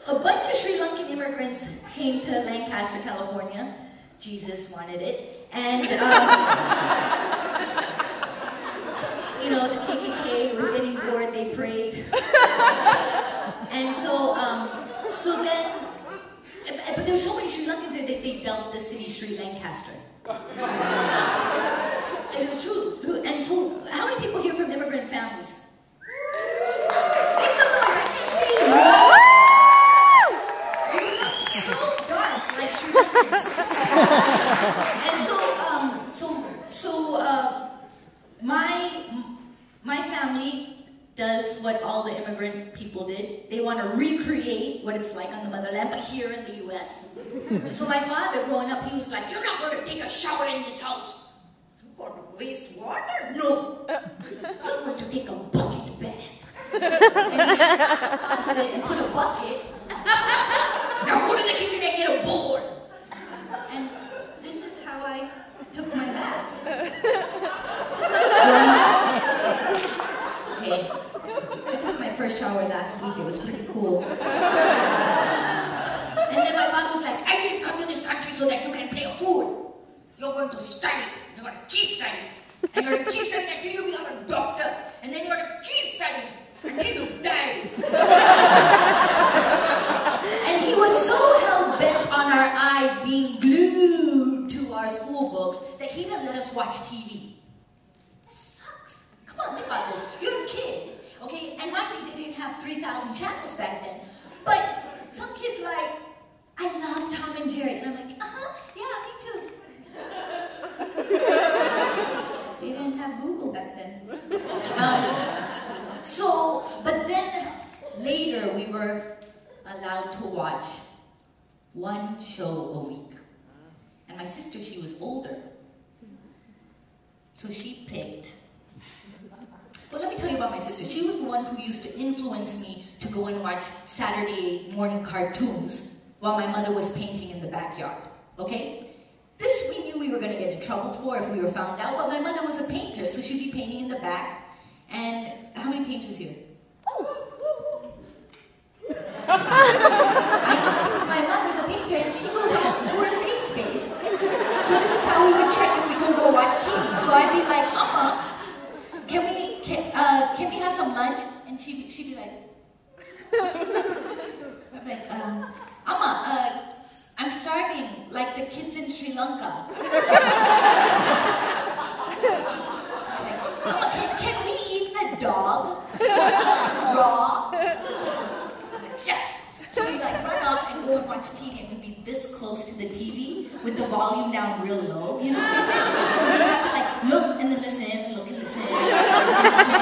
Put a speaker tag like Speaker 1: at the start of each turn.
Speaker 1: a bunch of Sri Lankan immigrants came to Lancaster, California. Jesus wanted it. And, you know, the KKK was getting bored, they prayed. And so then, but there's so many Sri Lankans there that they dubbed the city Sri Lancaster. It was true. And so, how many people here from immigrant families? Make some noise, I can't see you. You're so dark, like Sri Lankans. And my family does what all the immigrant people did. They want to recreate what it's like on the motherland, but here in the U.S. So my father, growing up, he was like, "You're not going to take a shower in this house. You're going to waste water? No. You're going to take a bucket bath." And I said, and put a bucket. Now go to the kitchen and get a board. And this is how I took my bath. It's okay. I took my first shower last week. It was pretty cool. And then my father was like, "I didn't come to this country so that you can play a fool. You're going to study. You're going to keep studying. And you're going to keep studying until you become a doctor. And then you're going to keep studying until you die." And he was so hell-bent on our eyes being glued to our school books that he didn't let us watch TV. This sucks. Come on, think about this. You're a kid, okay? And mind you, they didn't have 3,000 channels back then. But some kids like, "I love Tom and Jerry." And I'm like, yeah, me too. They didn't have Google back then. But then later we were allowed to watch one show a week. And my sister, she was older. So she picked. Well, let me tell you about my sister. She was the one who used to influence me to go and watch Saturday morning cartoons while my mother was painting in the backyard, okay? This we knew we were going to get in trouble for if we were found out, but my mother was a painter, so she'd be painting in the back. And how many painters here? I know, because my mother's a painter and she goes home to her safe space. So this is how we would check if we could go watch TV. So I'd be like, can we have some lunch? And she'd be like, I'd be like, I'm starving, like the kids in Sri Lanka. Like, can we eat the dog? Raw? Yes! So we'd like run off and go and watch TV, and we'd be this close to the TV with the volume down real low, you know? So we'd have to like look and then listen, look and listen, look and listen.